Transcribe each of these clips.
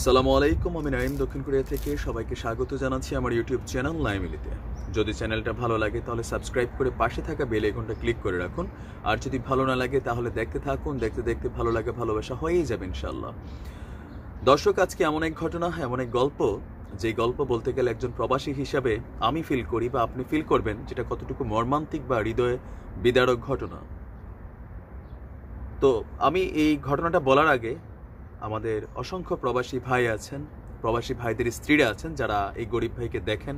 আসসালামু আলাইকুম, আমি নাইম দক্ষিণ কোরিয়া থেকে সবাইকে স্বাগত জানাচ্ছি আমার ইউটিউব চ্যানেল নাইমিলিতে। যদি চ্যানেলটা ভালো লাগে তাহলে সাবস্ক্রাইব করে পাশে থাকা বেল আইকনটা ক্লিক করে রাখুন। আর যদি ভালো না লাগে তাহলে দেখতে থাকুন, দেখতে দেখতে ভালো লাগে ভালোবাসা হয়েই যাবে ইনশাআল্লাহ। দর্শক, আজকে এমন এক ঘটনা, এমন এক গল্প, যেই গল্প বলতে গেলে একজন প্রবাসী হিসাবে আমি ফিল করি বা আপনি ফিল করবেন যেটা কতটুকু মর্মান্তিক বা হৃদয়ে বিদারক ঘটনা। তো আমি এই ঘটনাটা বলার আগে আমাদের অসংখ্য প্রবাসী ভাই আছেন, প্রবাসী ভাইদের স্ত্রীরা আছেন যারা এই গরিব ভাইকে দেখেন,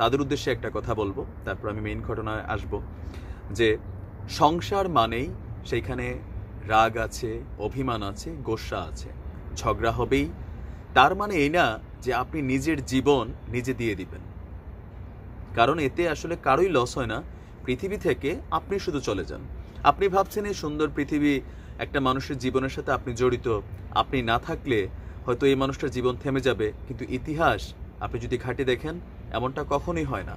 তাদের উদ্দেশ্যে একটা কথা বলবো, তারপর আমি মেইন ঘটনায় আসব। যে সংসার মানেই সেইখানে রাগ আছে, অভিমান আছে, গোস্বা আছে, ঝগড়া হবেই। তার মানে এই না যে আপনি নিজের জীবন নিজে দিয়ে দিবেন, কারণ এতে আসলে কারোই লস হয় না। পৃথিবী থেকে আপনি শুধু চলে যান। আপনি ভাবছেন এই সুন্দর পৃথিবী একটা মানুষের জীবনের সাথে আপনি জড়িত, আপনি না থাকলে হয়তো এই মানুষটার জীবন থেমে যাবে, কিন্তু ইতিহাস আপনি যদি ঘাঁটি দেখেন এমনটা কখনোই হয় না।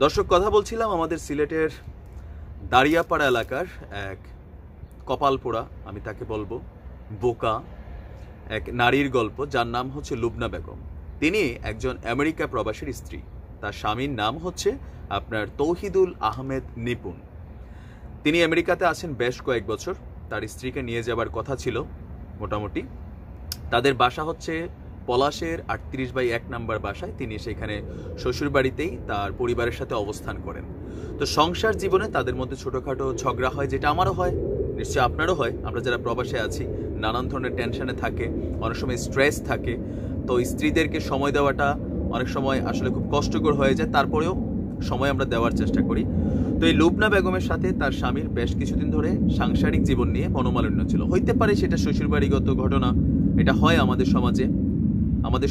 দর্শক, কথা বলছিলাম আমাদের সিলেটের দাঁড়িয়াপাড়া এলাকার এক কপাল পোড়া, আমি তাকে বলবো বোকা এক নারীর গল্প, যার নাম হচ্ছে লুবনা বেগম। তিনি একজন আমেরিকা প্রবাসীর স্ত্রী। তার স্বামীর নাম হচ্ছে আপনার তৌহিদুল আহমেদ নিপুণ। তিনি আমেরিকাতে আছেন বেশ কয়েক বছর। তার স্ত্রীকে নিয়ে যাবার কথা ছিল মোটামুটি। তাদের বাসা হচ্ছে পলাশের 38/1 নম্বর বাসায়। তিনি সেখানে শ্বশুরবাড়িতেই তার পরিবারের সাথে অবস্থান করেন। তো সংসার জীবনে তাদের মধ্যে ছোটোখাটো ঝগড়া হয়, যেটা আমারও হয়, নিশ্চয়ই আপনারও হয়। আমরা যারা প্রবাসে আছি নানান ধরনের টেনশনে থাকে, অনেক সময় স্ট্রেস থাকে। তো স্ত্রীদেরকে সময় দেওয়াটা অনেক সময় আসলে খুব কষ্টকর হয়ে যায়, তারপরেও সময় আমরা দেওয়ার চেষ্টা করি। তো এই লুবনা বেগমের সাথে তার স্বামীর বেশ কিছুদিন ধরে সাংসারিক জীবন নিয়ে মনোমালিন্য ছিল। হইতে পারে সেটা শ্বশুরবাড়িগত ঘটনা, এটা হয় আমাদের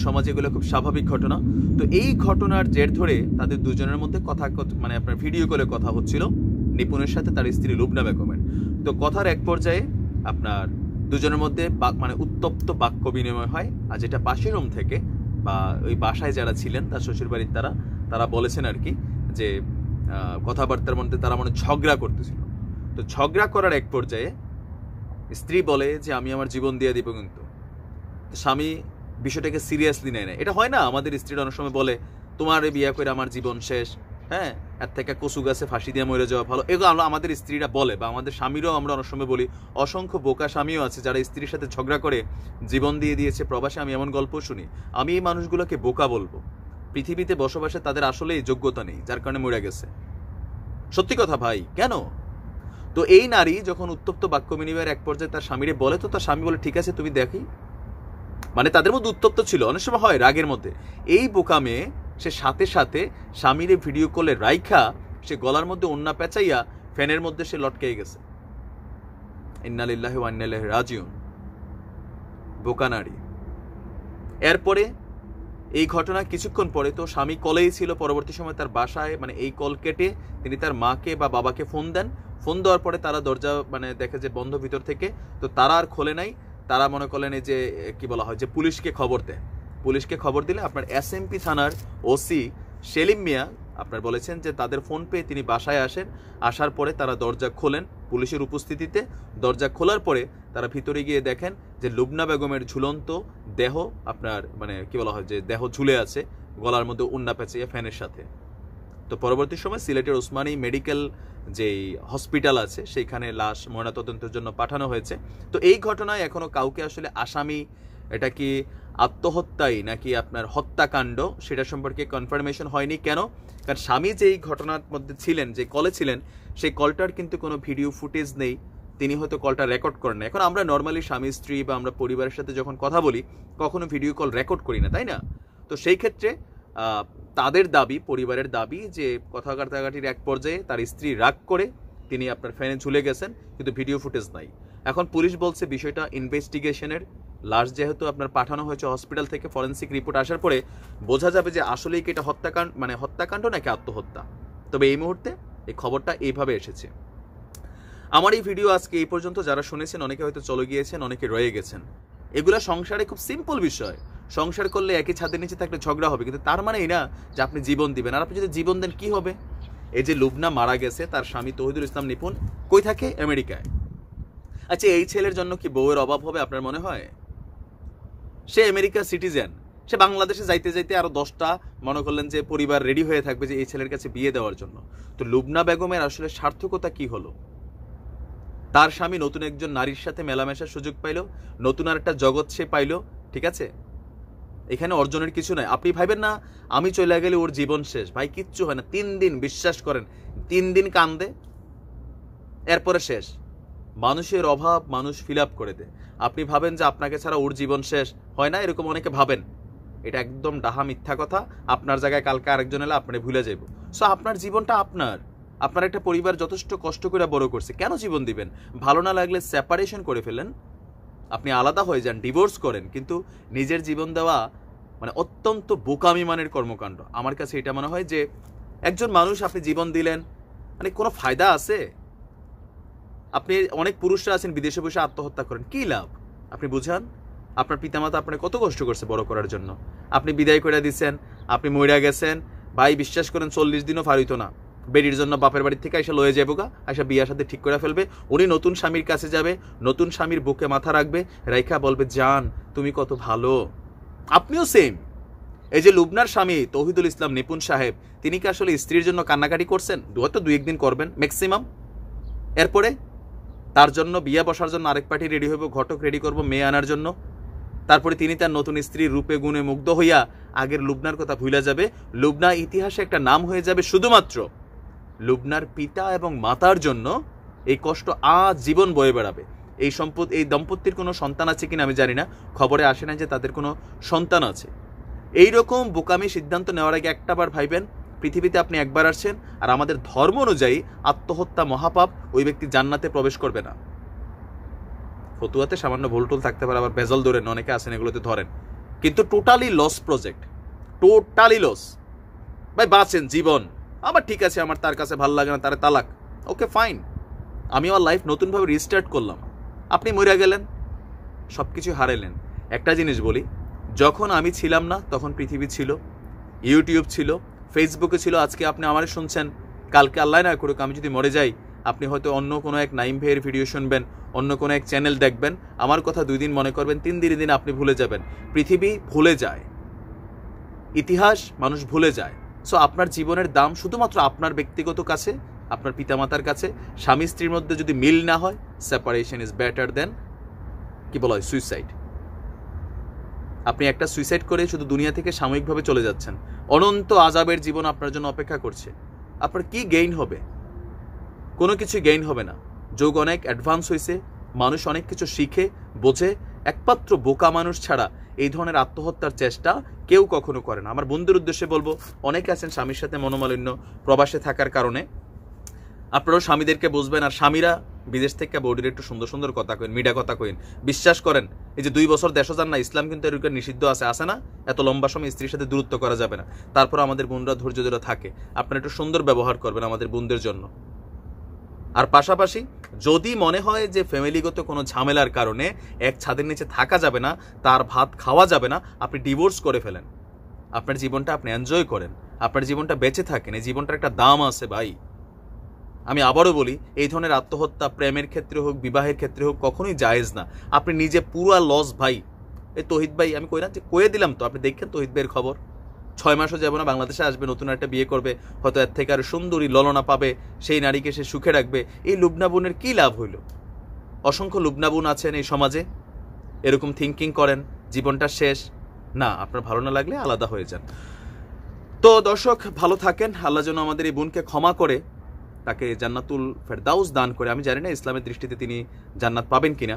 সমাজে এগুলো খুব স্বাভাবিক ঘটনা। তো এই ঘটনার জের ধরে তাদের দুজনের মধ্যে মানে আপনার ভিডিও কলে কথা হচ্ছিল নিপুণের সাথে তার স্ত্রী লুবনা বেগমের। তো কথার এক পর্যায়ে আপনার দুজনের মধ্যে মানে উত্তপ্ত বাক্য বিনিময় হয়। আর যেটা পাশের রুম থেকে বা ওই বাসায় যারা ছিলেন তার শ্বশুরবাড়ির তারা বলেছেন আর কি, যে কথাবার্তার মধ্যে তারা মানে ঝগড়া করতেছিল। তো ঝগড়া করার এক পর্যায়ে স্ত্রী বলে যে আমি আমার জীবন দিয়ে দিব, কিন্তু স্বামী বিষয়টাকে সিরিয়াসলি নেয় না। এটা হয় না, আমাদের স্ত্রীরা অনেক সময় বলে তোমার বিয়ে করে আমার জীবন শেষ, হ্যাঁ, এর থেকে কচু গাছে ফাঁসি দিয়ে মরে যাওয়া ভালো। এগুলো আমাদের স্ত্রীরা বলে, বা আমাদের স্বামীরাও আমরা অনেক সময় বলি। অসংখ্য বোকা স্বামীও আছে যারা স্ত্রীর সাথে ঝগড়া করে জীবন দিয়ে দিয়েছে প্রবাসে। আমি এমন গল্প শুনি। আমি এই মানুষগুলোকে বোকা বলবো। পৃথিবীতে বসবাসে তাদের আসলে এই যোগ্যতা নেই, যার কারণে মরে গেছে। সত্যি কথা ভাই, কেন? তো এই নারী যখন উত্তপ্ত বাক্য বিনিময়ের এক পর্যায়ে তার স্বামীরে বলে, তো তার স্বামী বলে ঠিক আছে তুমি দেখি, মানে তাদের মধ্যে উত্তপ্ত ছিল, অনেক সময় হয় রাগের মধ্যে। এই বোকা মেয়ে সে সাথে সাথে স্বামীরে ভিডিও কলে রাইখা সে গলার মধ্যে ওন্না পেঁচাইয়া ফ্যানের মধ্যে সে লটকে গেছে। ইন্না লিল্লাহি ওয়া ইন্না ইলাইহি রাজিউন। বোকা নারী। এরপরে এই ঘটনা কিছুক্ষণ পরে তো স্বামী কলেই ছিল। পরবর্তী সময় তার বাসায় মানে এই কল কেটে তিনি তার মাকে বা বাবাকে ফোন দেন। ফোন দেওয়ার পরে তারা দরজা মানে দেখে যে বন্ধ ভিতর থেকে। তো তারা আর খোলে নাই। তারা মনে করলেন যে কি বলা হয় যে পুলিশকে খবর দেয়। পুলিশকে খবর দিলে আপনার এসএমপি থানার ওসি সেলিম মিয়া আপনার বলেছেন যে তাদের ফোন পেয়ে তিনি বাসায় আসেন। আসার পরে তারা দরজা খোলেন পুলিশের উপস্থিতিতে। দরজা খোলার পরে তারা ভিতরে গিয়ে দেখেন যে লুবনা বেগমের ঝুলন্ত দেহ আপনার মানে কি বলা হয় যে দেহ ঝুলে আছে গলার মধ্যে ওন্না পেঁচিয়ে ফ্যানের সাথে। তো পরবর্তী সময় সিলেটের ওসমানী মেডিকেল যেই হসপিটাল আছে সেইখানে লাশ ময়নাতদন্তের জন্য পাঠানো হয়েছে। তো এই ঘটনায় এখনো কাউকে আসলে আসামি, এটা কি আত্মহত্যাই নাকি আপনার হত্যাকাণ্ড, সেটা সম্পর্কে কনফার্মেশন হয়নি। কেন? কারণ স্বামী যেই ঘটনার মধ্যে ছিলেন, যে কলে ছিলেন, সেই কলটার কিন্তু কোনো ভিডিও ফুটেজ নেই। তিনি হয়তো কলটা রেকর্ড করেন না। এখন আমরা নর্মালি স্বামী স্ত্রী বা আমরা পরিবারের সাথে যখন কথা বলি কখনো ভিডিও কল রেকর্ড করি না, তাই না? তো সেই ক্ষেত্রে তাদের দাবি, পরিবারের দাবি যে কথা কাটাকাটির এক পর্যায়ে তার স্ত্রী রাগ করে তিনি আপনার ফ্যানে ঝুলে গেছেন, কিন্তু ভিডিও ফুটেজ নাই। এখন পুলিশ বলছে বিষয়টা ইনভেস্টিগেশনের। লাশ যেহেতু আপনার পাঠানো হয়েছে হসপিটাল থেকে, ফরেন্সিক রিপোর্ট আসার পরে বোঝা যাবে যে আসলেই কি এটা হত্যাকাণ্ড নাকি আত্মহত্যা। তবে এই মুহূর্তে এই খবরটা এইভাবে এসেছে। আমার এই ভিডিও আজকে এই পর্যন্ত যারা শুনেছেন অনেকে হয়তো চলে গিয়েছেন, অনেকে রয়ে গেছেন। এগুলা সংসারে খুব সিম্পল বিষয়। সংসার করলে একই ছাদের নিচে থাকলে ঝগড়া হবে, কিন্তু তার মানে এই না যে আপনি জীবন দিবেন। আর আপনি যদি জীবন দেন কি হবে? এই যে লুবনা মারা গেছে, তার স্বামী তৌহিদুল ইসলাম নিপুণ কই থাকে? আমেরিকায়। আচ্ছা, এই ছেলের জন্য কি বউয়ের অভাব হবে আপনার মনে হয়? সে আমেরিকা সিটিজেন, সে বাংলাদেশে যাইতে যাইতে আরো 10টা মনে করলেন যে পরিবার রেডি হয়ে থাকবে যে এই ছেলের কাছে বিয়ে দেওয়ার জন্য। তো লুবনা বেগমের আসলে সার্থকতা কি হলো? তার স্বামী নতুন একজন নারীর সাথে মেলামেশার সুযোগ পাইল, নতুন আর একটা জগৎ সে পাইল, ঠিক আছে? এখানে অর্জনের কিছু নাই। আপনি ভাইবেন না আমি চলে গেলে ওর জীবন শেষ, ভাই কিচ্ছু হয় না। 3 দিন বিশ্বাস করেন, 3 দিন কান্দে, এরপরে শেষ। মানুষের অভাব মানুষ ফিল আপ করে দেয়। আপনি ভাবেন যে আপনাকে ছাড়া ওর জীবন শেষ হয় না, এরকম অনেকে ভাবেন। এটা একদম ডাহা মিথ্যা কথা। আপনার জায়গায় কালকে আরেকজন এলে আপনি ভুলে যাইব। সো আপনার জীবনটা আপনার একটা পরিবার যথেষ্ট কষ্ট করে বড় করছে, কেন জীবন দিবেন? ভালো না লাগলে সেপারেশন করে ফেলেন, আপনি আলাদা হয়ে যান, ডিভোর্স করেন। কিন্তু নিজের জীবন দেওয়া মানে অত্যন্ত বোকামি মানের কর্মকাণ্ড। আমার কাছে এটা মনে হয় যে একজন মানুষ আপনি জীবন দিলেন, মানে কোনো ফায়দা আছে? আপনি অনেক পুরুষরা আছেন বিদেশে বসে আত্মহত্যা করেন, কি লাভ? আপনি বুঝান আপনার পিতামাতা আপনার কত কষ্ট করছে বড় করার জন্য, আপনি বিদায় করে দিচ্ছেন, আপনি মইরা গেছেন। ভাই বিশ্বাস করেন 40 দিনও ফারিত না বেডির জন্য বাপের বাড়ির থেকে এসে লয়ে যাবো গা, এসে বিয়ার সাথে ঠিক করে ফেলবে। উনি নতুন স্বামীর কাছে যাবে, নতুন স্বামীর বুকে মাথা রাখবে, রাইখা বলবে জান তুমি কত ভালো। আপনিও সেম। এই যে লুবনার স্বামী তৌহিদুল ইসলাম নিপুণ সাহেব, তিনি কি আসলে স্ত্রীর জন্য কান্নাকাটি করছেন? হয়তো 2-1 দিন করবেন ম্যাক্সিমাম। এরপরে তার জন্য বিয়ে বসার জন্য আরেক পার্টি রেডি হইব, ঘটক রেডি করব মেয়ে আনার জন্য। তারপরে তিনি তার নতুন স্ত্রীর রূপে গুণে মুগ্ধ হইয়া আগের লুবনার কথা ভুলে যাবে। লুবনা ইতিহাসে একটা নাম হয়ে যাবে শুধুমাত্র লুবনার পিতা এবং মাতার জন্য। এই কষ্ট আজীবন বয়ে বেড়াবে। এই দম্পতির কোনো সন্তান আছে কিনা আমি জানি না, খবরে আসে না যে তাদের কোনো সন্তান আছে। এইরকম বোকামি সিদ্ধান্ত নেওয়ার আগে একটাবার ভাইবেন, পৃথিবীতে আপনি একবার আসছেন, আর আমাদের ধর্ম অনুযায়ী আত্মহত্যা মহাপাপ, ওই ব্যক্তি জান্নাতে প্রবেশ করবে না। ফতুয়াতে সামান্য ভুলটুল থাকতে পারে, আবার বেজল ধরেন, অনেকে আছেন এগুলোতে ধরেন, কিন্তু totally loss project, totally loss. ভাই বাঁচেন জীবন, আমার ঠিক আছে, আমার তার কাছে ভালো লাগে না, তারে তালাক, ওকে ফাইন, আমি আমার লাইফ নতুনভাবে রিস্টার্ট করলাম। আপনি মরে গেলেন, সব কিছু হারাইলেন। একটা জিনিস বলি, যখন আমি ছিলাম না তখন পৃথিবী ছিল, ইউটিউব ছিল, ফেসবুকে ছিল। আজকে আপনি আমারে শুনছেন, কালকে আল্লাহ না করুক আমি যদি মরে যাই, আপনি হয়তো অন্য কোনো এক নাইম ভাইয়ের ভিডিও শুনবেন, অন্য কোনো এক চ্যানেল দেখবেন, আমার কথা 2 দিন মনে করবেন, 3 দিন আপনি ভুলে যাবেন। পৃথিবী ভুলে যায়, ইতিহাস মানুষ ভুলে যায়। সো আপনার জীবনের দাম শুধুমাত্র আপনার ব্যক্তিগত কাছে, আপনার পিতামাতার কাছে। স্বামী স্ত্রীর মধ্যে যদি মিল না হয়, সেপারেশন ইজ বেটার দেন কি বলা হয় সুইসাইড। আপনি একটা সুইসাইড করে শুধু দুনিয়া থেকে সাময়িকভাবে চলে যাচ্ছেন, অনন্ত আযাবের জীবন আপনার জন্য অপেক্ষা করছে। আপনার কি গেইন হবে? কোনো কিছু গেইন হবে না। যুগ অনেক অ্যাডভান্স হয়েছে, মানুষ অনেক কিছু শিখে বোঝে, একমাত্র বোকা মানুষ ছাড়া এই ধরনের আত্মহত্যার চেষ্টা কেউ কখনো করে না। আমার বন্ধুর উদ্দেশ্যে বলবো, অনেকে আছেন স্বামীর সাথে মনোমালিন্য, প্রবাসে থাকার কারণে। আপনারাও স্বামীদেরকে বুঝবেন, আর স্বামীরা বিদেশ থেকে বৌডির একটু সুন্দর সুন্দর কথা কইন, মিডা কথা কইন। বিশ্বাস করেন, এই যে 2 বছর দেশও যান না, ইসলাম কিন্তু এর নিষিদ্ধ আছে না, এত লম্বা সময় স্ত্রীর সাথে দূরত্ব করা যাবে না। তারপর আমাদের বোনরা ধৈর্য ধরে থাকে। আপনারা একটু সুন্দর ব্যবহার করবেন আমাদের বোনদের জন্য। আর পাশাপাশি যদি মনে হয় যে ফ্যামিলিগত কোনো ঝামেলার কারণে এক ছাদের নিচে থাকা যাবে না, তার ভাত খাওয়া যাবে না, আপনি ডিভোর্স করে ফেলেন। আপনার জীবনটা আপনি এনজয় করেন, আপনার জীবনটা বেঁচে থাকেন। এই জীবনটার একটা দাম আছে ভাই। আমি আবারও বলি, এই ধরনের আত্মহত্যা প্রেমের ক্ষেত্রে হোক, বিবাহের ক্ষেত্রে হোক, কখনোই জায়েজ না। আপনি নিজে পুরা লস ভাই। এই তহিদ ভাই, আমি কই না যে কয়ে দিলাম তো, আপনি দেখেন তহিদ ভাইয়ের খবর। 6 মাসও যাবে না, বাংলাদেশে আসবে, নতুন একটা বিয়ে করবে, হয়তো এর থেকে আরো সুন্দরী ললনা পাবে, সেই নারীকে সে সুখে রাখবে। এই লুবনা বোনের কি লাভ হইল? অসংখ্য লুবনা বোন আছেন এই সমাজে, এরকম থিঙ্কিং করেন জীবনটা শেষ। না, আপনার ভালো না লাগলে আলাদা হয়ে যান। তো দর্শক ভালো থাকেন, আল্লাহ যেন আমাদের এই বোনকে ক্ষমা করে তাকে জান্নাতুল ফেরদাউস দান করে। আমি জানি না ইসলামের দৃষ্টিতে তিনি জান্নাত পাবেন কিনা,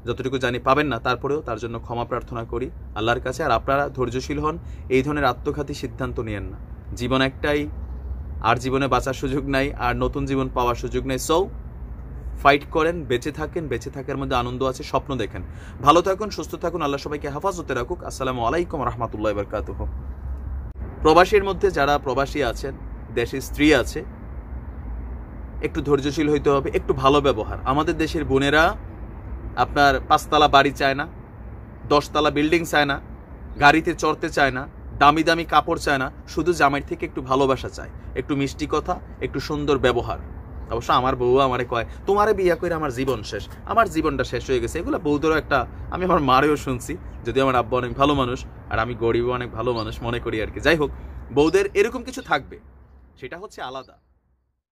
যতটুকু জানি পাবেন না, তারপরেও তার জন্য ক্ষমা প্রার্থনা করি আল্লাহর কাছে। আর আপনারা ধৈর্যশীল হন, এই ধরনের আত্মঘাতী সিদ্ধান্ত নিয়েন না। জীবন একটাই, আর জীবনে বাঁচার সুযোগ নাই, আর নতুন জীবন পাওয়ার সুযোগ নেই। সো ফাইট করেন, বেঁচে থাকেন, বেঁচে থাকার মধ্যে আনন্দ আছে, স্বপ্ন দেখেন। ভালো থাকুন, সুস্থ থাকুন, আল্লাহ সবাইকে হেফাজতে রাখুক। আসসালামু আলাইকুম রহমতুল্লাহ বারকাতুহু। প্রবাসীর মধ্যে যারা প্রবাসী আছেন, দেশে স্ত্রী আছে, একটু ধৈর্যশীল হইতে হবে, একটু ভালো ব্যবহার। আমাদের দেশের বোনেরা আপনার 5 তলা বাড়ি চায় না, 10 তলা বিল্ডিং চায় না, গাড়িতে চড়তে চায় না, দামি দামি কাপড় চায় না, শুধু জামাই থেকে একটু ভালোবাসা চায়, একটু মিষ্টি কথা, একটু সুন্দর ব্যবহার। অবশ্য আমার বউ আমারে কয় তোমারে বিয়া করে আমার জীবন শেষ, আমার জীবনটা শেষ হয়ে গেছে। এগুলো বউদেরও একটা, আমি আমার মারেও শুনছি, যদিও আমার আব্বা অনেক ভালো মানুষ আর আমি গরিবও অনেক ভালো মানুষ মনে করি আর কি। যাই হোক, বউদের এরকম কিছু থাকবে, সেটা হচ্ছে আলাদা।